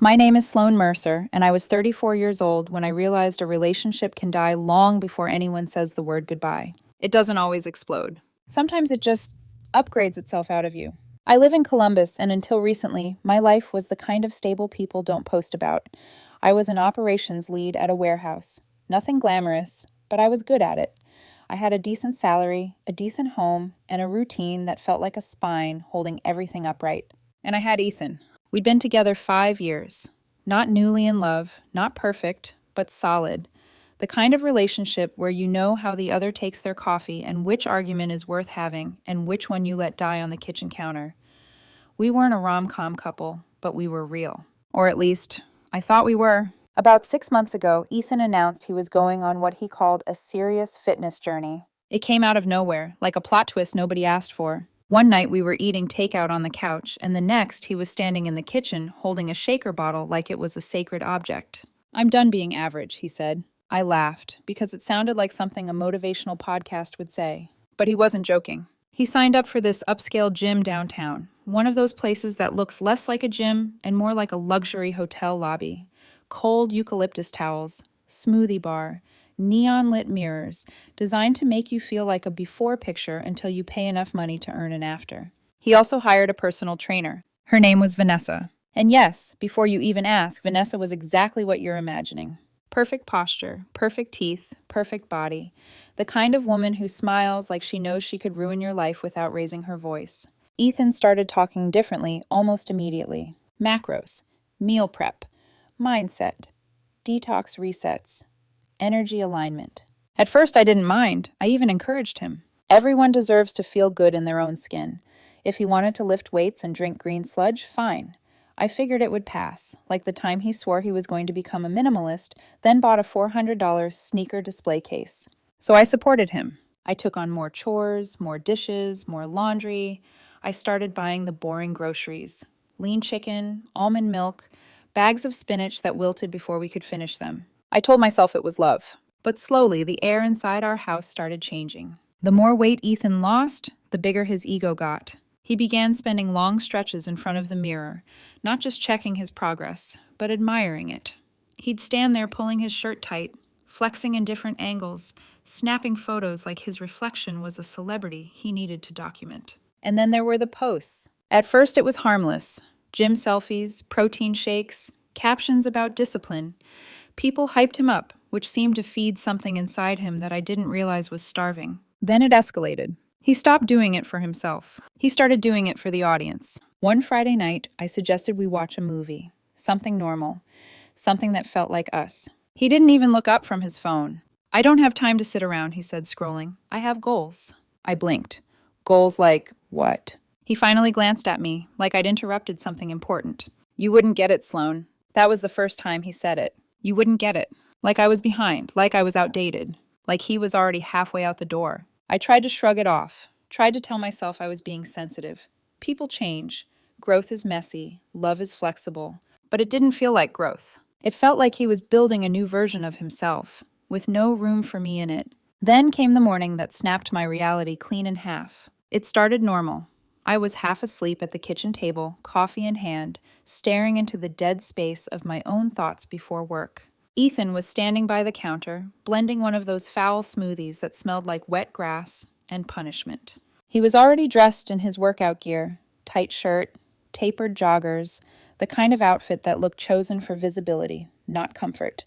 My name is Sloan Mercer, and I was 34 years old when I realized a relationship can die long before anyone says the word goodbye. It doesn't always explode. Sometimes it just upgrades itself out of you. I live in Columbus, and until recently, my life was the kind of stable people don't post about. I was an operations lead at a warehouse. Nothing glamorous, but I was good at it. I had a decent salary, a decent home, and a routine that felt like a spine holding everything upright. And I had Ethan. We'd been together 5 years. Not newly in love, not perfect, but solid. The kind of relationship where you know how the other takes their coffee and which argument is worth having and which one you let die on the kitchen counter. We weren't a rom-com couple, but we were real. Or at least, I thought we were. About 6 months ago, Ethan announced he was going on what he called a serious fitness journey. It came out of nowhere, like a plot twist nobody asked for. One night we were eating takeout on the couch, and the next he was standing in the kitchen holding a shaker bottle like it was a sacred object. "I'm done being average," he said. I laughed, because it sounded like something a motivational podcast would say. But he wasn't joking. He signed up for this upscale gym downtown, one of those places that looks less like a gym and more like a luxury hotel lobby. Cold eucalyptus towels, smoothie bar, neon-lit mirrors, designed to make you feel like a before picture until you pay enough money to earn an after. He also hired a personal trainer. Her name was Vanessa. And yes, before you even ask, Vanessa was exactly what you're imagining. Perfect posture, perfect teeth, perfect body. The kind of woman who smiles like she knows she could ruin your life without raising her voice. Ethan started talking differently almost immediately. Macros, meal prep, mindset, detox resets, energy alignment. At first, I didn't mind. I even encouraged him. Everyone deserves to feel good in their own skin. If he wanted to lift weights and drink green sludge, fine. I figured it would pass, like the time he swore he was going to become a minimalist, then bought a $400 sneaker display case. So I supported him. I took on more chores, more dishes, more laundry. I started buying the boring groceries. Lean chicken, almond milk, bags of spinach that wilted before we could finish them. I told myself it was love. But slowly, the air inside our house started changing. The more weight Ethan lost, the bigger his ego got. He began spending long stretches in front of the mirror, not just checking his progress, but admiring it. He'd stand there pulling his shirt tight, flexing in different angles, snapping photos like his reflection was a celebrity he needed to document. And then there were the posts. At first it was harmless. Gym selfies, protein shakes, captions about discipline. People hyped him up, which seemed to feed something inside him that I didn't realize was starving. Then it escalated. He stopped doing it for himself. He started doing it for the audience. One Friday night, I suggested we watch a movie. Something normal. Something that felt like us. He didn't even look up from his phone. "I don't have time to sit around," he said, scrolling. "I have goals." I blinked. Goals like what? He finally glanced at me, like I'd interrupted something important. "You wouldn't get it, Sloan." That was the first time he said it. You wouldn't get it. Like I was behind, like I was outdated, like he was already halfway out the door. I tried to shrug it off, tried to tell myself I was being sensitive. People change. Growth is messy. Love is flexible. But it didn't feel like growth. It felt like he was building a new version of himself, with no room for me in it. Then came the morning that snapped my reality clean in half. It started normal. I was half asleep at the kitchen table, coffee in hand, staring into the dead space of my own thoughts before work. Ethan was standing by the counter, blending one of those foul smoothies that smelled like wet grass and punishment. He was already dressed in his workout gear, tight shirt, tapered joggers, the kind of outfit that looked chosen for visibility, not comfort.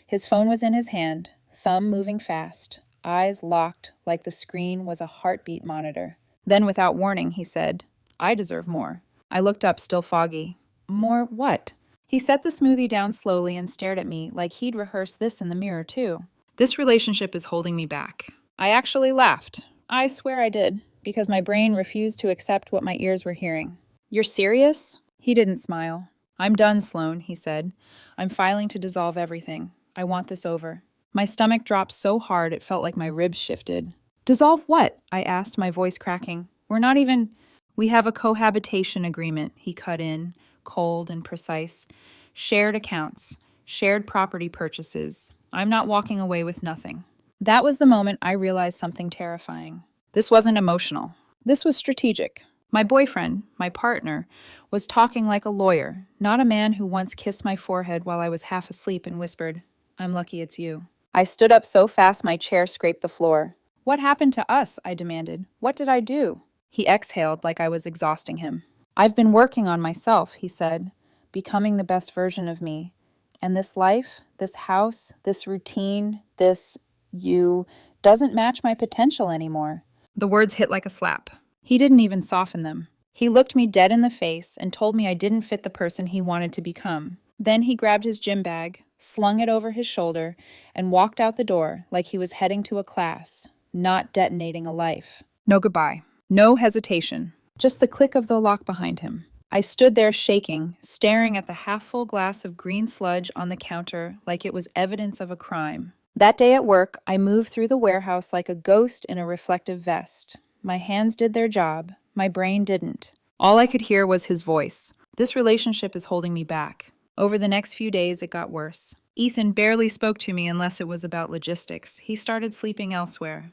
His phone was in his hand, thumb moving fast, eyes locked like the screen was a heartbeat monitor. Then, without warning, he said, "I deserve more." I looked up, still foggy. More what? He set the smoothie down slowly and stared at me like he'd rehearsed this in the mirror, too. "This relationship is holding me back." I actually laughed. I swear I did, because my brain refused to accept what my ears were hearing. "You're serious?" He didn't smile. "I'm done, Sloan," he said. "I'm filing to dissolve everything. I want this over." My stomach dropped so hard it felt like my ribs shifted. "Dissolve what?" I asked, my voice cracking. "We're not even—" "We have a cohabitation agreement," he cut in, cold and precise. "Shared accounts, shared property purchases. I'm not walking away with nothing." That was the moment I realized something terrifying. This wasn't emotional. This was strategic. My boyfriend, my partner, was talking like a lawyer, not a man who once kissed my forehead while I was half asleep and whispered, "I'm lucky it's you." I stood up so fast my chair scraped the floor. "What happened to us?" I demanded. "What did I do?" He exhaled like I was exhausting him. "I've been working on myself," he said, "becoming the best version of me. And this life, this house, this routine, this you doesn't match my potential anymore." The words hit like a slap. He didn't even soften them. He looked me dead in the face and told me I didn't fit the person he wanted to become. Then he grabbed his gym bag, slung it over his shoulder, and walked out the door like he was heading to a class, not detonating a life. No goodbye. No hesitation. Just the click of the lock behind him. I stood there shaking, staring at the half-full glass of green sludge on the counter like it was evidence of a crime. That day at work, I moved through the warehouse like a ghost in a reflective vest. My hands did their job. My brain didn't. All I could hear was his voice. "This relationship is holding me back." Over the next few days, it got worse. Ethan barely spoke to me unless it was about logistics. He started sleeping elsewhere.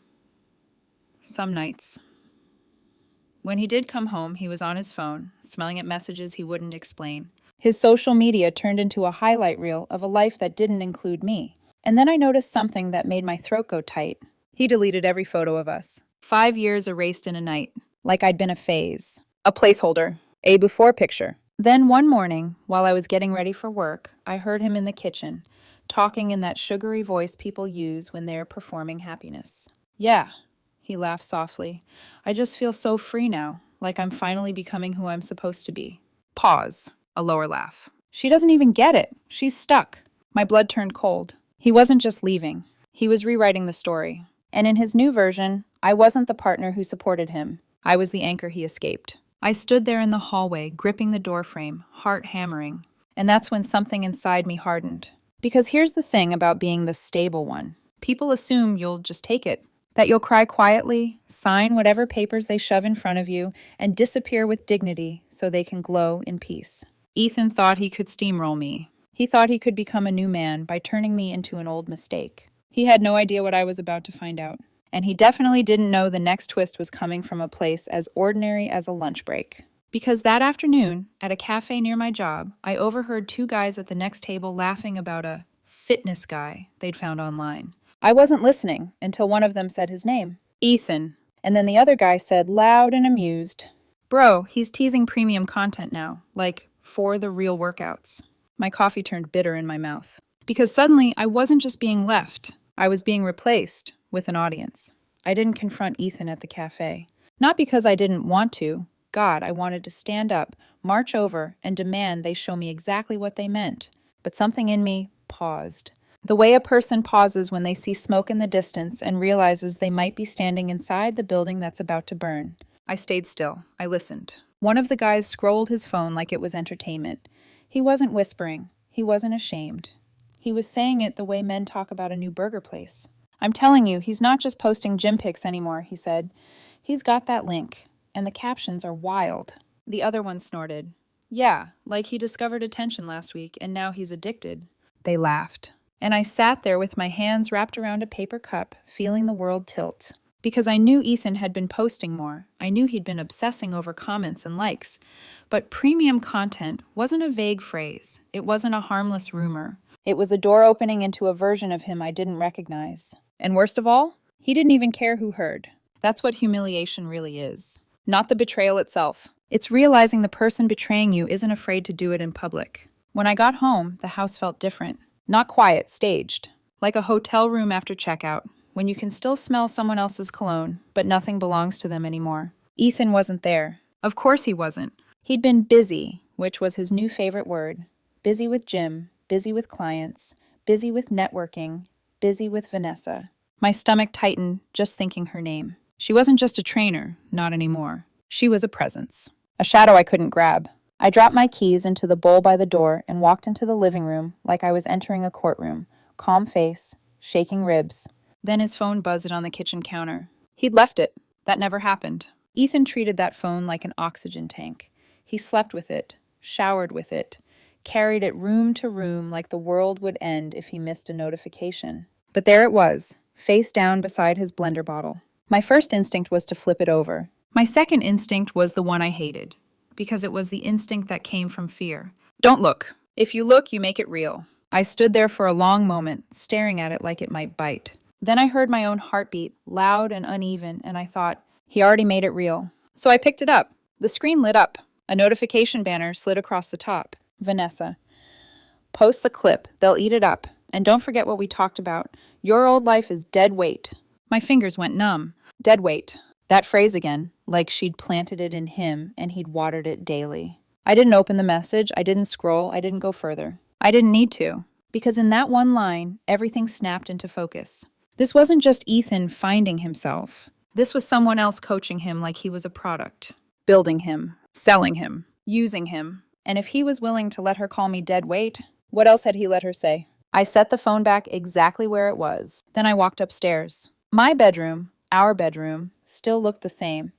Some nights. When he did come home, he was on his phone, smelling at messages he wouldn't explain. His social media turned into a highlight reel of a life that didn't include me. And then I noticed something that made my throat go tight. He deleted every photo of us. 5 years erased in a night, like I'd been a phase. A placeholder. A before picture. Then one morning, while I was getting ready for work, I heard him in the kitchen, talking in that sugary voice people use when they're performing happiness. "Yeah," he laughed softly. "I just feel so free now, like I'm finally becoming who I'm supposed to be." Pause. A lower laugh. "She doesn't even get it. She's stuck." My blood turned cold. He wasn't just leaving. He was rewriting the story. And in his new version, I wasn't the partner who supported him. I was the anchor he escaped. I stood there in the hallway, gripping the doorframe, heart hammering. And that's when something inside me hardened. Because here's the thing about being the stable one. People assume you'll just take it. That you'll cry quietly, sign whatever papers they shove in front of you, and disappear with dignity so they can glow in peace. Ethan thought he could steamroll me. He thought he could become a new man by turning me into an old mistake. He had no idea what I was about to find out. And he definitely didn't know the next twist was coming from a place as ordinary as a lunch break. Because that afternoon, at a cafe near my job, I overheard 2 guys at the next table laughing about a fitness guy they'd found online. I wasn't listening until one of them said his name, Ethan. And then the other guy said, loud and amused, "Bro, he's teasing premium content now, like for the real workouts." My coffee turned bitter in my mouth. Because suddenly, I wasn't just being left. I was being replaced with an audience. I didn't confront Ethan at the cafe. Not because I didn't want to. God, I wanted to stand up, march over, and demand they show me exactly what they meant. But something in me paused. The way a person pauses when they see smoke in the distance and realizes they might be standing inside the building that's about to burn. I stayed still. I listened. One of the guys scrolled his phone like it was entertainment. He wasn't whispering. He wasn't ashamed. He was saying it the way men talk about a new burger place. "I'm telling you, he's not just posting gym pics anymore," he said. "He's got that link. And the captions are wild." The other one snorted. "Yeah, like he discovered attention last week and now he's addicted." They laughed. And I sat there with my hands wrapped around a paper cup, feeling the world tilt. Because I knew Ethan had been posting more. I knew he'd been obsessing over comments and likes. But premium content wasn't a vague phrase. It wasn't a harmless rumor. It was a door opening into a version of him I didn't recognize. And worst of all, he didn't even care who heard. That's what humiliation really is. Not the betrayal itself. It's realizing the person betraying you isn't afraid to do it in public. When I got home, the house felt different. Not quiet, staged. Like a hotel room after checkout, when you can still smell someone else's cologne, but nothing belongs to them anymore. Ethan wasn't there. Of course he wasn't. He'd been busy, which was his new favorite word. Busy with Jim, busy with clients, busy with networking, busy with Vanessa. My stomach tightened just thinking her name. She wasn't just a trainer, not anymore. She was a presence. A shadow I couldn't grab. I dropped my keys into the bowl by the door and walked into the living room like I was entering a courtroom. Calm face, shaking ribs. Then his phone buzzed on the kitchen counter. He'd left it. That never happened. Ethan treated that phone like an oxygen tank. He slept with it, showered with it, carried it room to room like the world would end if he missed a notification. But there it was, face down beside his blender bottle. My first instinct was to flip it over. My second instinct was the one I hated, because it was the instinct that came from fear. Don't look. If you look, you make it real. I stood there for a long moment, staring at it like it might bite. Then I heard my own heartbeat, loud and uneven, and I thought, he already made it real. So I picked it up. The screen lit up. A notification banner slid across the top. Vanessa. Post the clip. They'll eat it up. And don't forget what we talked about. Your old life is dead weight. My fingers went numb. Dead weight. That phrase again, like she'd planted it in him and he'd watered it daily. I didn't open the message. I didn't scroll. I didn't go further. I didn't need to. Because in that one line, everything snapped into focus. This wasn't just Ethan finding himself. This was someone else coaching him like he was a product. Building him. Selling him. Using him. And if he was willing to let her call me dead weight, what else had he let her say? I set the phone back exactly where it was. Then I walked upstairs. My bedroom, our bedroom, still looked the same,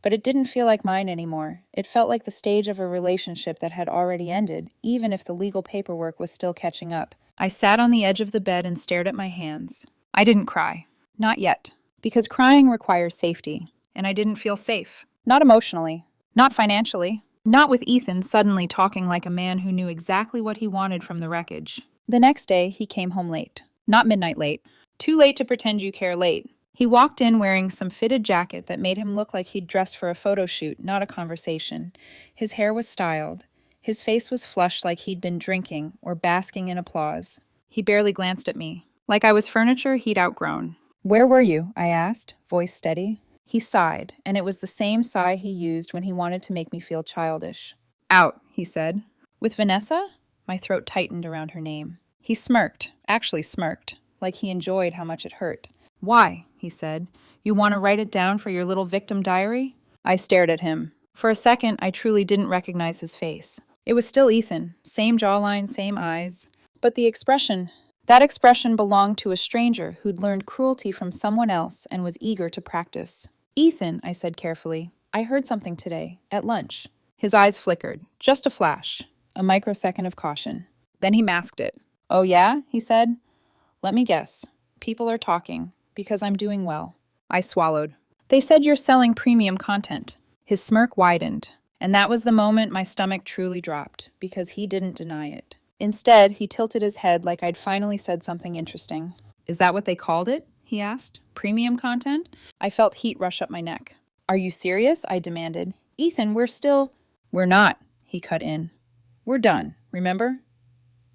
but it didn't feel like mine anymore. It felt like the stage of a relationship that had already ended, even if the legal paperwork was still catching up. I sat on the edge of the bed and stared at my hands. I didn't cry. Not yet. Because crying requires safety, and I didn't feel safe. Not emotionally. Not financially. Not with Ethan suddenly talking like a man who knew exactly what he wanted from the wreckage. The next day, he came home late. Not midnight late. Too late to pretend you care late. He walked in wearing some fitted jacket that made him look like he'd dressed for a photo shoot, not a conversation. His hair was styled. His face was flushed like he'd been drinking or basking in applause. He barely glanced at me, like I was furniture he'd outgrown. "Where were you?" I asked, voice steady. He sighed, and it was the same sigh he used when he wanted to make me feel childish. "Out," he said. "With Vanessa?" My throat tightened around her name. He smirked, actually smirked, like he enjoyed how much it hurt. "Why?" he said. "You want to write it down for your little victim diary?" I stared at him. For a second, I truly didn't recognize his face. It was still Ethan, same jawline, same eyes. But that expression belonged to a stranger who'd learned cruelty from someone else and was eager to practice. "Ethan," I said carefully, "I heard something today, at lunch." His eyes flickered, just a flash, a microsecond of caution. Then he masked it. "Oh yeah?" he said. "Let me guess. People are talking, because I'm doing well." I swallowed. "They said you're selling premium content." His smirk widened, and that was the moment my stomach truly dropped, because he didn't deny it. Instead, he tilted his head like I'd finally said something interesting. "Is that what they called it?" he asked. "Premium content?" I felt heat rush up my neck. "Are you serious?" I demanded. "Ethan, We're not," he cut in. "We're done, remember?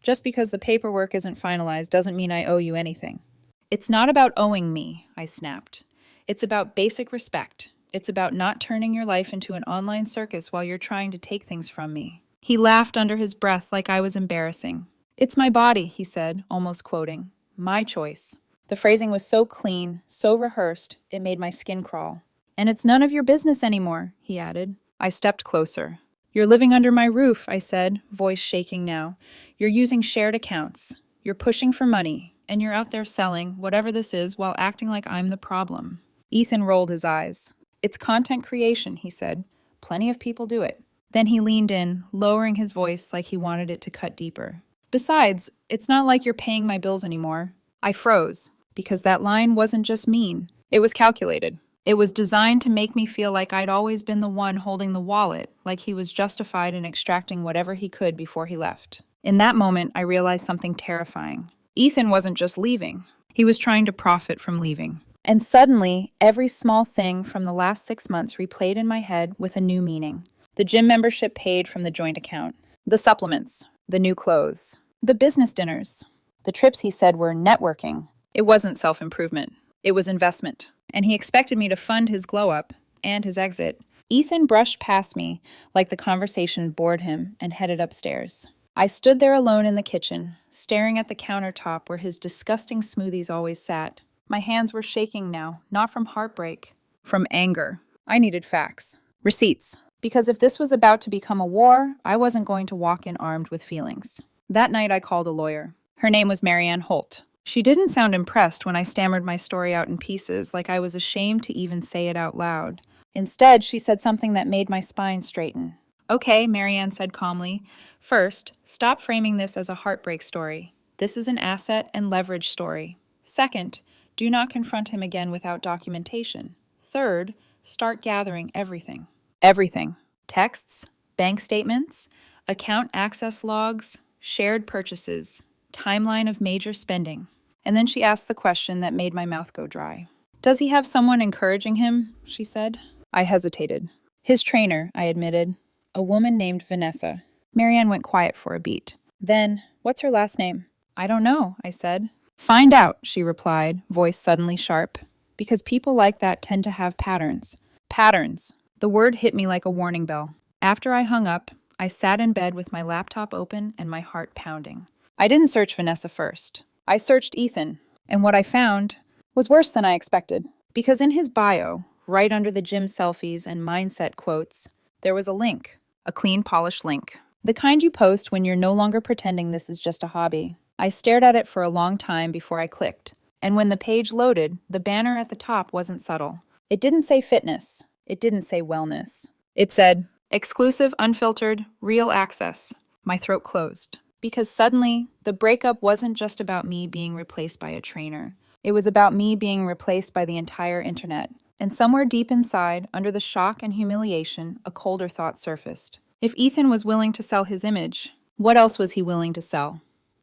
Just because the paperwork isn't finalized doesn't mean I owe you anything." "It's not about owing me," I snapped. "It's about basic respect. It's about not turning your life into an online circus while you're trying to take things from me." He laughed under his breath like I was embarrassing. "It's my body," he said, almost quoting. "My choice." The phrasing was so clean, so rehearsed, it made my skin crawl. "And it's none of your business anymore," he added. I stepped closer. "You're living under my roof," I said, voice shaking now. "You're using shared accounts. You're pushing for money, and you're out there selling, whatever this is, while acting like I'm the problem." Ethan rolled his eyes. "It's content creation," he said. "Plenty of people do it." Then he leaned in, lowering his voice like he wanted it to cut deeper. "Besides, it's not like you're paying my bills anymore." I froze, because that line wasn't just mean. It was calculated. It was designed to make me feel like I'd always been the one holding the wallet, like he was justified in extracting whatever he could before he left. In that moment, I realized something terrifying. Ethan wasn't just leaving. He was trying to profit from leaving. And suddenly, every small thing from the last 6 months replayed in my head with a new meaning. The gym membership paid from the joint account. The supplements. The new clothes. The business dinners. The trips he said were networking. It wasn't self-improvement. It was investment. And he expected me to fund his glow-up and his exit. Ethan brushed past me like the conversation bored him and headed upstairs. I stood there alone in the kitchen, staring at the countertop where his disgusting smoothies always sat. My hands were shaking now, not from heartbreak, from anger. I needed facts. Receipts. Because if this was about to become a war, I wasn't going to walk in armed with feelings. That night I called a lawyer. Her name was Marianne Holt. She didn't sound impressed when I stammered my story out in pieces, like I was ashamed to even say it out loud. Instead, she said something that made my spine straighten. "Okay," Marianne said calmly. "First, stop framing this as a heartbreak story. This is an asset and leverage story. Second, do not confront him again without documentation. Third, start gathering everything. Everything. Texts, bank statements, account access logs, shared purchases, timeline of major spending. And then she asked the question that made my mouth go dry. Does he have someone encouraging him? She said. I hesitated. His trainer, I admitted. A woman named Vanessa. Marianne went quiet for a beat. Then, what's her last name? I don't know, I said. Find out, she replied, voice suddenly sharp. Because people like that tend to have patterns. Patterns. The word hit me like a warning bell. After I hung up, I sat in bed with my laptop open and my heart pounding. I didn't search Vanessa first. I searched Ethan, and what I found was worse than I expected. Because in his bio, right under the gym selfies and mindset quotes, there was a link. A clean, polished link. The kind you post when you're no longer pretending this is just a hobby. I stared at it for a long time before I clicked. And when the page loaded, the banner at the top wasn't subtle. It didn't say fitness. It didn't say wellness. It said, exclusive, unfiltered, real access. My throat closed. Because suddenly, the breakup wasn't just about me being replaced by a trainer. It was about me being replaced by the entire internet. And somewhere deep inside, under the shock and humiliation, a colder thought surfaced. If Ethan was willing to sell his image, what else was he willing to sell?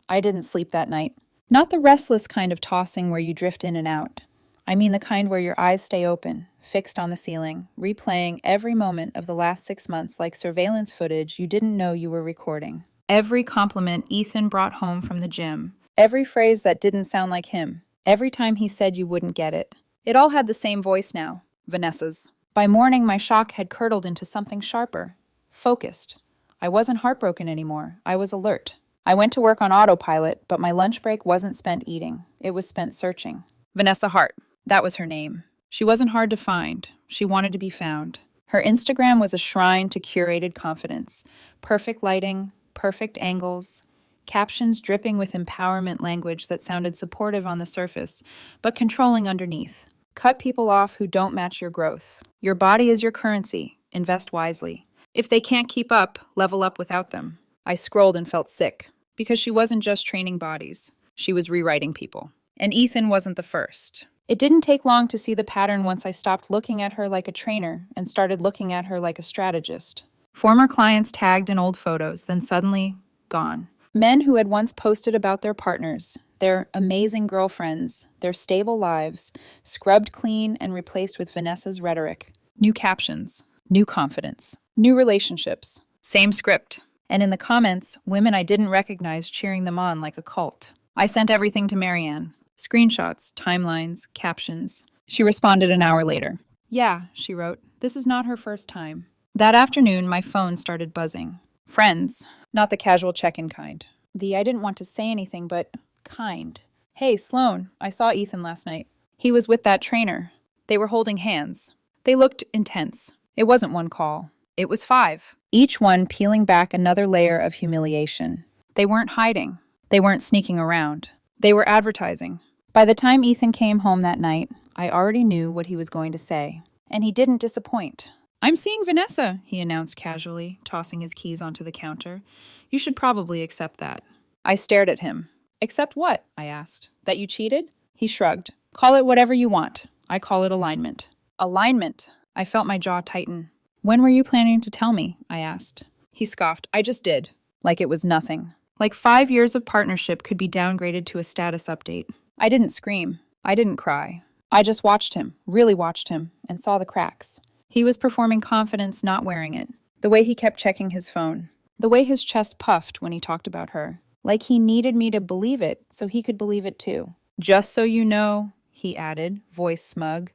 I didn't sleep that night. Not the restless kind of tossing where you drift in and out. I mean the kind where your eyes stay open, fixed on the ceiling, replaying every moment of the last 6 months like surveillance footage you didn't know you were recording. Every compliment Ethan brought home from the gym. Every phrase that didn't sound like him. Every time he said you wouldn't get it. It all had the same voice now, Vanessa's. By morning, my shock had curdled into something sharper. Focused. I wasn't heartbroken anymore. I was alert. I went to work on autopilot, but my lunch break wasn't spent eating. It was spent searching. Vanessa Hart. That was her name. She wasn't hard to find. She wanted to be found. Her Instagram was a shrine to curated confidence. Perfect lighting, perfect angles, captions dripping with empowerment language that sounded supportive on the surface, but controlling underneath. Cut people off who don't match your growth. Your body is your currency. Invest wisely. If they can't keep up, level up without them. I scrolled and felt sick, because she wasn't just training bodies. She was rewriting people. And Ethan wasn't the first. It didn't take long to see the pattern once I stopped looking at her like a trainer and started looking at her like a strategist. Former clients tagged in old photos, then suddenly gone. Men who had once posted about their partners, their amazing girlfriends, their stable lives, scrubbed clean and replaced with Vanessa's rhetoric. New captions, new confidence, new relationships, same script. And in the comments, women I didn't recognize cheering them on like a cult. I sent everything to Marianne. Screenshots, timelines, captions. She responded an hour later. Yeah, she wrote, this is not her first time. That afternoon, my phone started buzzing. Friends. Not the casual check-in kind. The I didn't want to say anything, but kind. Hey, Sloan, I saw Ethan last night. He was with that trainer. They were holding hands. They looked intense. It wasn't one call. It was 5. Each one peeling back another layer of humiliation. They weren't hiding. They weren't sneaking around. They were advertising. By the time Ethan came home that night, I already knew what he was going to say. And he didn't disappoint. I'm seeing Vanessa, he announced casually, tossing his keys onto the counter. You should probably accept that. I stared at him. Accept what? I asked. That you cheated? He shrugged. Call it whatever you want. I call it alignment. Alignment? I felt my jaw tighten. When were you planning to tell me? I asked. He scoffed. I just did. Like it was nothing. Like 5 years of partnership could be downgraded to a status update. I didn't scream. I didn't cry. I just watched him, really watched him, and saw the cracks. He was performing confidence, not wearing it. The way he kept checking his phone. The way his chest puffed when he talked about her. Like he needed me to believe it so he could believe it too. Just so you know, he added, voice smug,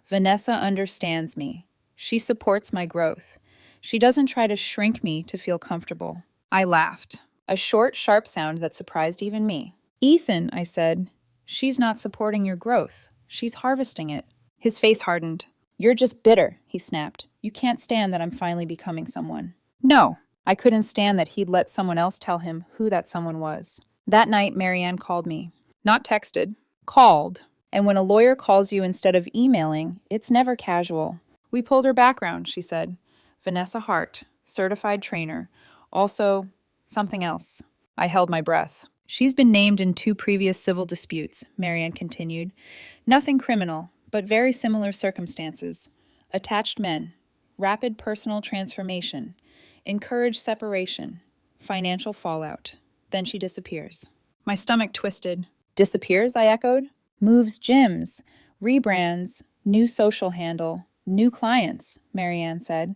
Vanessa understands me. She supports my growth. She doesn't try to shrink me to feel comfortable. I laughed. A short, sharp sound that surprised even me. Ethan, I said, she's not supporting your growth. She's harvesting it. His face hardened. You're just bitter, he snapped. You can't stand that I'm finally becoming someone. No, I couldn't stand that he'd let someone else tell him who that someone was. That night, Marianne called me. Not texted. Called. And when a lawyer calls you instead of emailing, it's never casual. We pulled her background, she said. Vanessa Hart, certified trainer. Also, something else. I held my breath. She's been named in 2 previous civil disputes, Marianne continued. Nothing criminal, but very similar circumstances. Attached men. Rapid personal transformation. Encourage separation. Financial fallout. Then she disappears. My stomach twisted. Disappears, I echoed. Moves gyms. Rebrands. New social handle. New clients, Marianne said.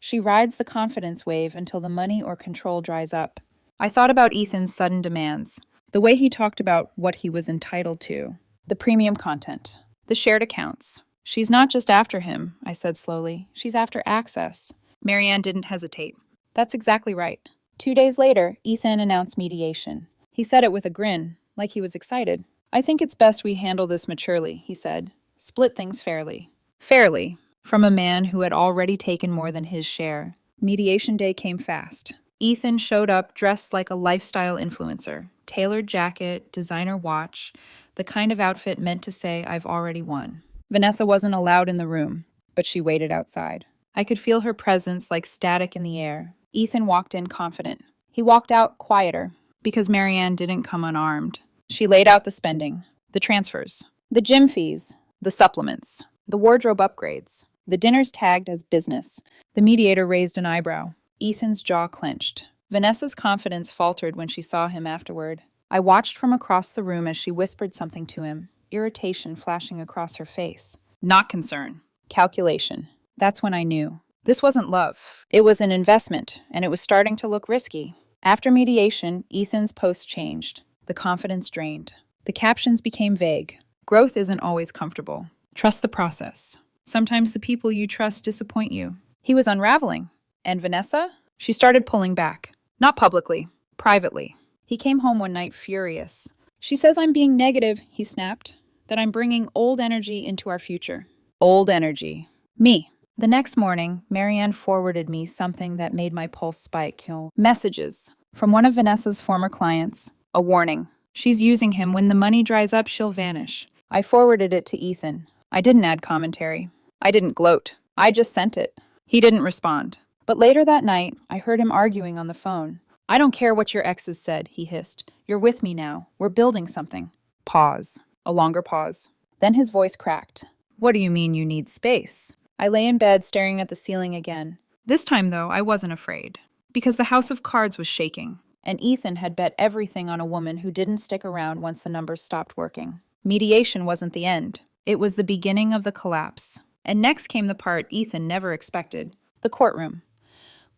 She rides the confidence wave until the money or control dries up. I thought about Ethan's sudden demands. The way he talked about what he was entitled to. The premium content. The shared accounts. She's not just after him, I said slowly. She's after access. Marianne didn't hesitate. That's exactly right. 2 days later, Ethan announced mediation. He said it with a grin, like he was excited. I think it's best we handle this maturely, he said. Split things fairly. Fairly, from a man who had already taken more than his share. Mediation day came fast. Ethan showed up dressed like a lifestyle influencer. Tailored jacket, designer watch, the kind of outfit meant to say, I've already won. Vanessa wasn't allowed in the room, but she waited outside. I could feel her presence like static in the air. Ethan walked in confident. He walked out quieter, because Marianne didn't come unarmed. She laid out the spending, the transfers, the gym fees, the supplements, the wardrobe upgrades. The dinners tagged as business. The mediator raised an eyebrow. Ethan's jaw clenched. Vanessa's confidence faltered when she saw him afterward. I watched from across the room as she whispered something to him, irritation flashing across her face. Not concern. Calculation. That's when I knew. This wasn't love. It was an investment, and it was starting to look risky. After mediation, Ethan's post changed. The confidence drained. The captions became vague. Growth isn't always comfortable. Trust the process. Sometimes the people you trust disappoint you. He was unraveling. And Vanessa? She started pulling back. Not publicly. Privately. He came home one night furious. She says I'm being negative, he snapped. That I'm bringing old energy into our future. Old energy. Me. The next morning, Marianne forwarded me something that made my pulse spike. Messages from one of Vanessa's former clients. A warning. She's using him. When the money dries up, she'll vanish. I forwarded it to Ethan. I didn't add commentary. I didn't gloat. I just sent it. He didn't respond. But later that night, I heard him arguing on the phone. I don't care what your exes said, he hissed. You're with me now. We're building something. Pause. A longer pause. Then his voice cracked. What do you mean you need space? I lay in bed staring at the ceiling again. This time, though, I wasn't afraid. Because the house of cards was shaking. And Ethan had bet everything on a woman who didn't stick around once the numbers stopped working. Mediation wasn't the end. It was the beginning of the collapse. And next came the part Ethan never expected. The courtroom.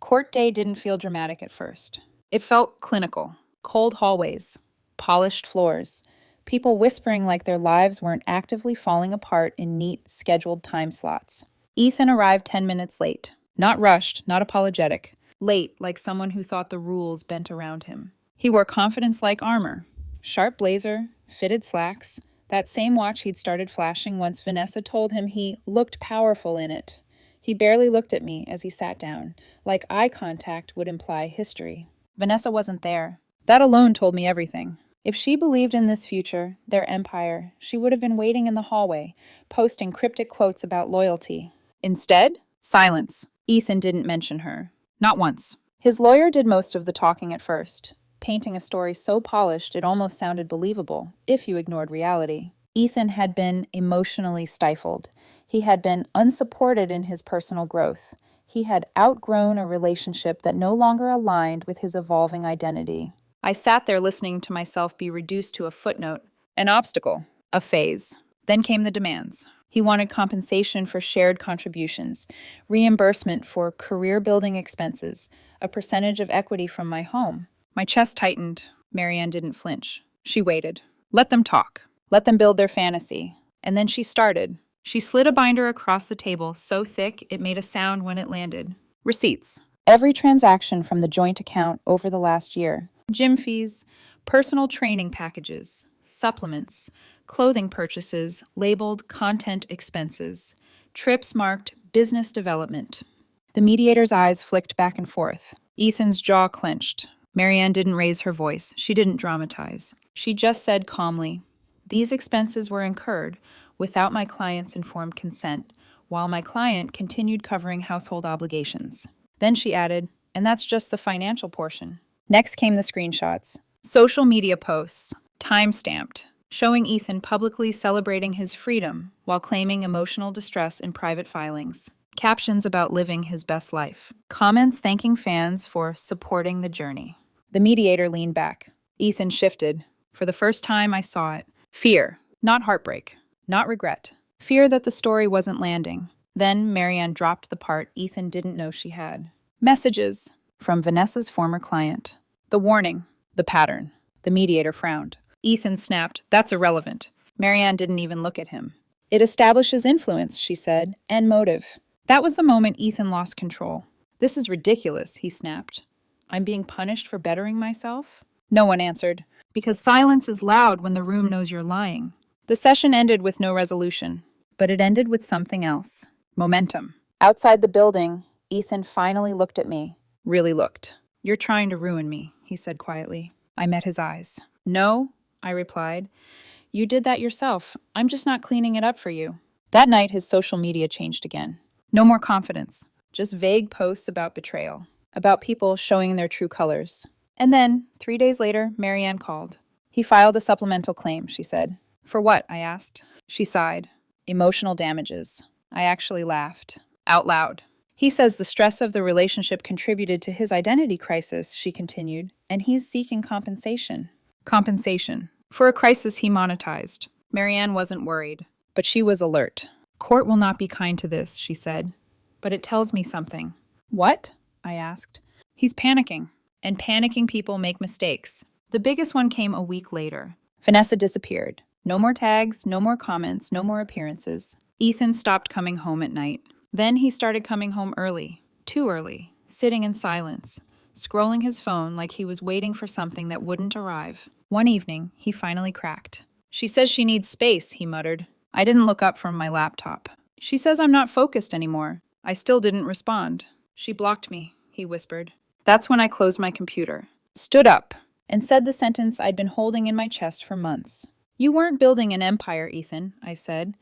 Court day didn't feel dramatic at first. It felt clinical. Cold hallways. Polished floors. People whispering like their lives weren't actively falling apart in neat, scheduled time slots. Ethan arrived 10 minutes late. Not rushed, not apologetic. Late, like someone who thought the rules bent around him. He wore confidence-like armor. Sharp blazer, fitted slacks. That same watch he'd started flashing once Vanessa told him he looked powerful in it. He barely looked at me as he sat down, like eye contact would imply history. Vanessa wasn't there. That alone told me everything. If she believed in this future, their empire, she would have been waiting in the hallway, posting cryptic quotes about loyalty. Instead, silence. Ethan didn't mention her. Not once. His lawyer did most of the talking at first, painting a story so polished it almost sounded believable, if you ignored reality. Ethan had been emotionally stifled. He had been unsupported in his personal growth. He had outgrown a relationship that no longer aligned with his evolving identity. I sat there listening to myself be reduced to a footnote, an obstacle, a phase. Then came the demands. He wanted compensation for shared contributions, reimbursement for career-building expenses, a percentage of equity from my home. My chest tightened. Marianne didn't flinch. She waited. Let them talk. Let them build their fantasy. And then she started. She slid a binder across the table so thick it made a sound when it landed. Receipts. Every transaction from the joint account over the last year. Gym fees, personal training packages, supplements, clothing purchases labeled content expenses, trips marked business development. The mediator's eyes flicked back and forth. Ethan's jaw clenched. Marianne didn't raise her voice. She didn't dramatize. She just said calmly, "These expenses were incurred without my client's informed consent, while my client continued covering household obligations." Then she added, "And that's just the financial portion." Next came the screenshots. Social media posts, time-stamped, showing Ethan publicly celebrating his freedom while claiming emotional distress in private filings. Captions about living his best life. Comments thanking fans for supporting the journey. The mediator leaned back. Ethan shifted. For the first time, I saw it. Fear, not heartbreak, not regret. Fear that the story wasn't landing. Then Marianne dropped the part Ethan didn't know she had. Messages from Vanessa's former client. The warning, the pattern. The mediator frowned. Ethan snapped, "That's irrelevant." Marianne didn't even look at him. "It establishes influence," she said, "and motive." That was the moment Ethan lost control. "This is ridiculous," he snapped. "I'm being punished for bettering myself?" No one answered, because silence is loud when the room knows you're lying. The session ended with no resolution, but it ended with something else. Momentum. Outside the building, Ethan finally looked at me. Really looked. "You're trying to ruin me," he said quietly. I met his eyes. "No," I replied. "You did that yourself. I'm just not cleaning it up for you." That night, his social media changed again. No more confidence, just vague posts about betrayal, about people showing their true colors. And then, 3 days later, Marianne called. "He filed a supplemental claim," she said. "For what?" I asked. She sighed. "Emotional damages." I actually laughed. Out loud. "He says the stress of the relationship contributed to his identity crisis," she continued, "and he's seeking compensation." Compensation. For a crisis he monetized. Marianne wasn't worried, but she was alert. "Court will not be kind to this," she said. "But it tells me something." "What?" I asked. "He's panicking. And panicking people make mistakes." The biggest one came a week later. Vanessa disappeared. No more tags, no more comments, no more appearances. Ethan stopped coming home at night. Then he started coming home early. Too early. Sitting in silence. Scrolling his phone like he was waiting for something that wouldn't arrive. One evening, he finally cracked. "She says she needs space," he muttered. I didn't look up from my laptop. "She says I'm not focused anymore." I still didn't respond. "She blocked me," he whispered. That's when I closed my computer, stood up, and said the sentence I'd been holding in my chest for months. "You weren't building an empire, Ethan," I said.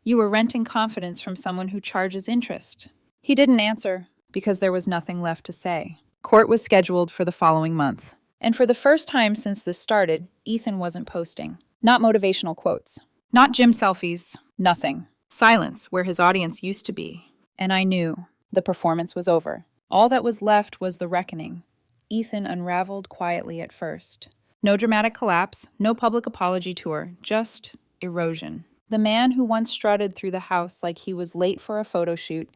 "You were renting confidence from someone who charges interest." He didn't answer, because there was nothing left to say. Court was scheduled for the following month. And for the first time since this started, Ethan wasn't posting. Not motivational quotes. Not gym selfies. Nothing. Silence where his audience used to be. And I knew the performance was over. All that was left was the reckoning. Ethan unraveled quietly at first. No dramatic collapse, no public apology tour, just erosion. The man who once strutted through the house like he was late for a photo shoot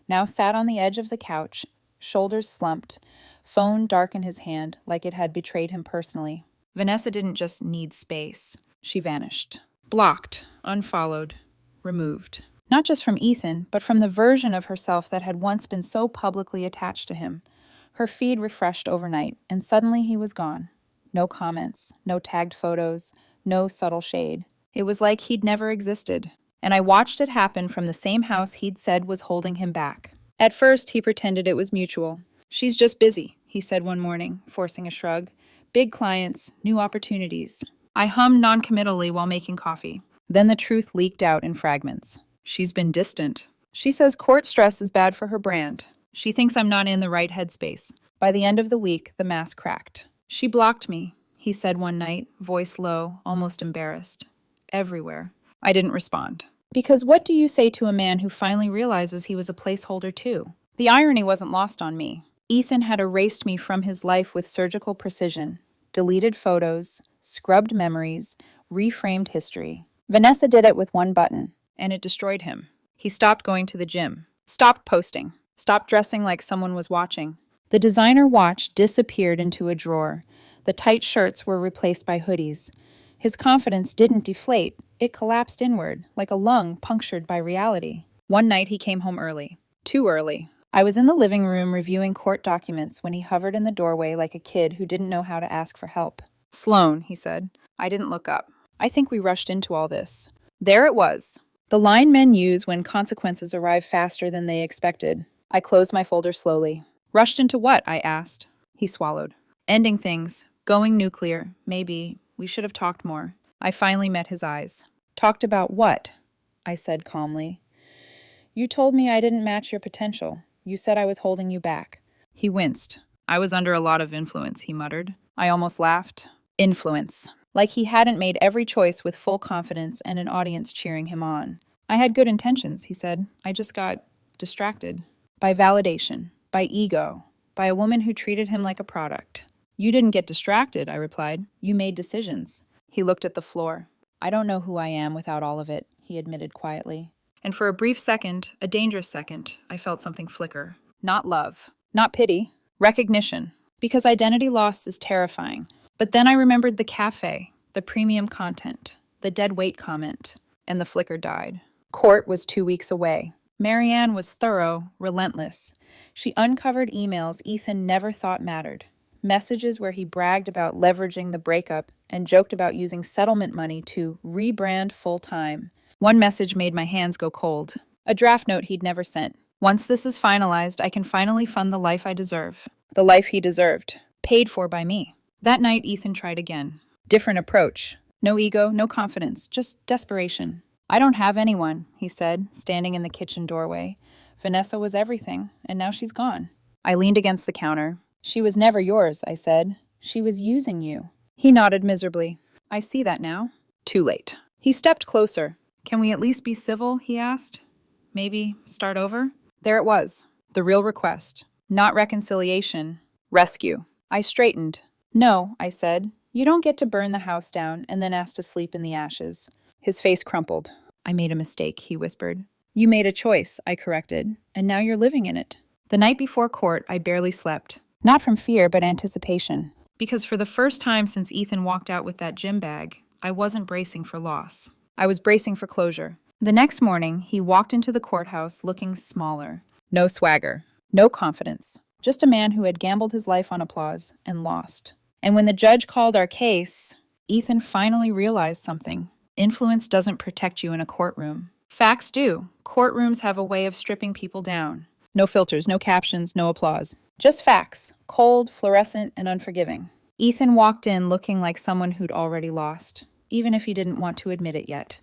now sat on the edge of the couch, shoulders slumped, phone dark in his hand like it had betrayed him personally. Vanessa didn't just need space. She vanished. Blocked, unfollowed, removed. Not just from Ethan, but from the version of herself that had once been so publicly attached to him. Her feed refreshed overnight, and suddenly he was gone. No comments, no tagged photos, no subtle shade. It was like he'd never existed. And I watched it happen from the same house he'd said was holding him back. At first, he pretended it was mutual. "She's just busy," he said one morning, forcing a shrug. "Big clients, new opportunities." I hummed noncommittally while making coffee. Then the truth leaked out in fragments. "She's been distant. She says court stress is bad for her brand. She thinks I'm not in the right headspace." By the end of the week, the mask cracked. "She blocked me," he said one night, voice low, almost embarrassed. "Everywhere." I didn't respond. Because what do you say to a man who finally realizes he was a placeholder too? The irony wasn't lost on me. Ethan had erased me from his life with surgical precision. Deleted photos, scrubbed memories, reframed history. Vanessa did it with one button, and it destroyed him. He stopped going to the gym, stopped posting, stopped dressing like someone was watching. The designer watch disappeared into a drawer. The tight shirts were replaced by hoodies. His confidence didn't deflate. It collapsed inward, like a lung punctured by reality. One night he came home early. Too early. I was in the living room reviewing court documents when he hovered in the doorway like a kid who didn't know how to ask for help. "Sloan," he said. I didn't look up. "I think we rushed into all this." There it was. The line men use when consequences arrive faster than they expected. I closed my folder slowly. "Rushed into what?" I asked. He swallowed. "Ending things. Going nuclear. Maybe. We should have talked more." I finally met his eyes. "Talked about what?" I said calmly. "You told me I didn't match your potential. You said I was holding you back." He winced. "I was under a lot of influence," he muttered. I almost laughed. Influence. Like he hadn't made every choice with full confidence and an audience cheering him on. "I had good intentions," he said. "I just got distracted. By validation, by ego, by a woman who treated him like a product. You didn't get distracted, I replied. You made decisions. He looked at the floor. I don't know who I am without all of it, he admitted quietly. And for a brief second, a dangerous second, I felt something flicker. Not love, not pity, recognition. Because identity loss is terrifying. But then I remembered the cafe, the premium content, the dead weight comment, and the flicker died. Court was 2 weeks away. Marianne was thorough, relentless. She uncovered emails Ethan never thought mattered. Messages where he bragged about leveraging the breakup and joked about using settlement money to rebrand full-time. One message made my hands go cold. A draft note he'd never sent. Once this is finalized, I can finally fund the life I deserve. The life he deserved. Paid for by me. That night, Ethan tried again. Different approach. No ego, no confidence, just desperation. I don't have anyone, he said, standing in the kitchen doorway. Vanessa was everything, and now she's gone. I leaned against the counter. She was never yours, I said. She was using you. He nodded miserably. I see that now. Too late. He stepped closer. Can we at least be civil, he asked. Maybe start over? There it was. The real request. Not reconciliation. Rescue. I straightened. No, I said. You don't get to burn the house down and then ask to sleep in the ashes. His face crumpled. I made a mistake, he whispered. You made a choice, I corrected, and now you're living in it. The night before court, I barely slept. Not from fear, but anticipation. Because for the first time since Ethan walked out with that gym bag, I wasn't bracing for loss. I was bracing for closure. The next morning, he walked into the courthouse looking smaller. No swagger. No confidence. Just a man who had gambled his life on applause and lost. And when the judge called our case, Ethan finally realized something. Influence doesn't protect you in a courtroom. Facts do. Courtrooms have a way of stripping people down. No filters, no captions, no applause. Just facts. Cold, fluorescent, and unforgiving. Ethan walked in looking like someone who'd already lost, even if he didn't want to admit it yet.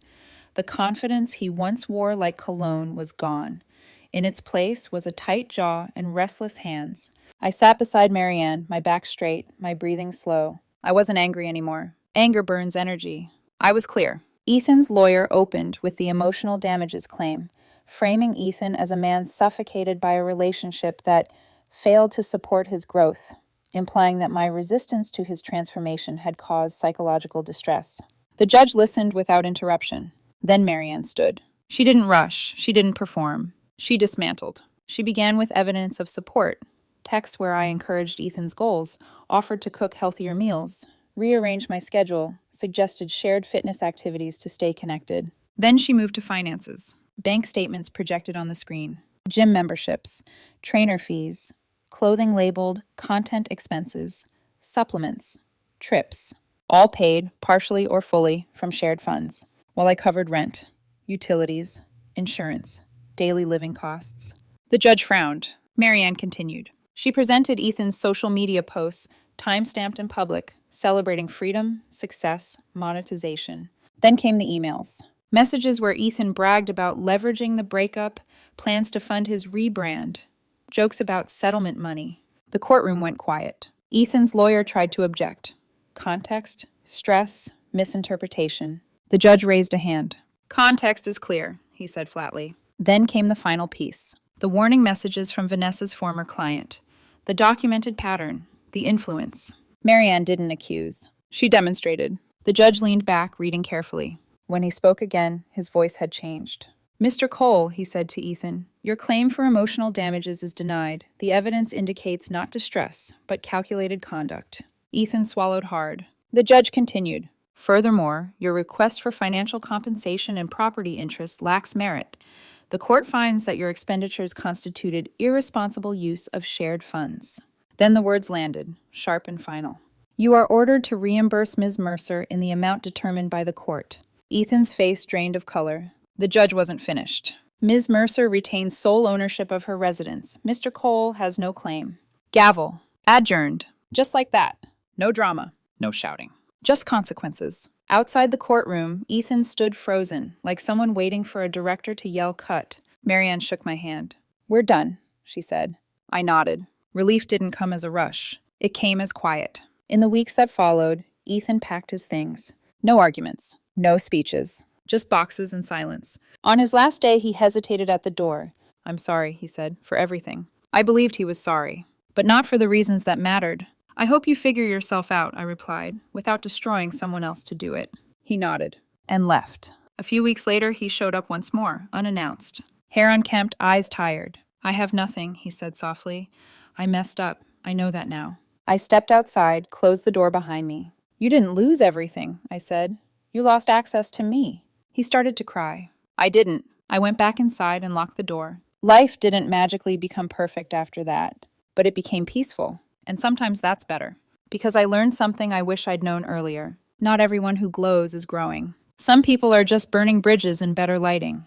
The confidence he once wore like cologne was gone. In its place was a tight jaw and restless hands. I sat beside Marianne, my back straight, my breathing slow. I wasn't angry anymore. Anger burns energy. I was clear. Ethan's lawyer opened with the emotional damages claim, framing Ethan as a man suffocated by a relationship that failed to support his growth, implying that my resistance to his transformation had caused psychological distress. The judge listened without interruption. Then Marianne stood. She didn't rush. She didn't perform. She dismantled. She began with evidence of support. Texts where I encouraged Ethan's goals, offered to cook healthier meals, rearranged my schedule, suggested shared fitness activities to stay connected. Then she moved to finances. Bank statements projected on the screen. Gym memberships, trainer fees, clothing labeled content expenses, supplements, trips, all paid, partially or fully, from shared funds, while I covered rent, utilities, insurance, daily living costs. The judge frowned. Marianne continued. She presented Ethan's social media posts, time-stamped in public, celebrating freedom, success, monetization. Then came the emails. Messages where Ethan bragged about leveraging the breakup, plans to fund his rebrand, jokes about settlement money. The courtroom went quiet. Ethan's lawyer tried to object. Context, stress, misinterpretation. The judge raised a hand. Context is clear, he said flatly. Then came the final piece. The warning messages from Vanessa's former client. The documented pattern. The influence. Marianne didn't accuse. She demonstrated. The judge leaned back, reading carefully. When he spoke again, his voice had changed. Mr. Cole, he said to Ethan, your claim for emotional damages is denied. The evidence indicates not distress, but calculated conduct. Ethan swallowed hard. The judge continued. Furthermore, your request for financial compensation and property interest lacks merit. The court finds that your expenditures constituted irresponsible use of shared funds. Then the words landed, sharp and final. You are ordered to reimburse Ms. Mercer in the amount determined by the court. Ethan's face drained of color. The judge wasn't finished. Ms. Mercer retains sole ownership of her residence. Mr. Cole has no claim. Gavel. Adjourned. Just like that. No drama. No shouting. Just consequences. Outside the courtroom, Ethan stood frozen, like someone waiting for a director to yell cut. Marianne shook my hand. We're done, she said. I nodded. Relief didn't come as a rush. It came as quiet. In the weeks that followed, Ethan packed his things. No arguments. No speeches. Just boxes and silence. On his last day, he hesitated at the door. I'm sorry, he said, for everything. I believed he was sorry, but not for the reasons that mattered. I hope you figure yourself out, I replied, without destroying someone else to do it. He nodded and left. A few weeks later, he showed up once more, unannounced. Hair unkempt, eyes tired. I have nothing, he said softly. I messed up. I know that now. I stepped outside, closed the door behind me. You didn't lose everything, I said. You lost access to me. He started to cry. I didn't. I went back inside and locked the door. Life didn't magically become perfect after that, but it became peaceful. And sometimes that's better. Because I learned something I wish I'd known earlier. Not everyone who glows is growing. Some people are just burning bridges in better lighting.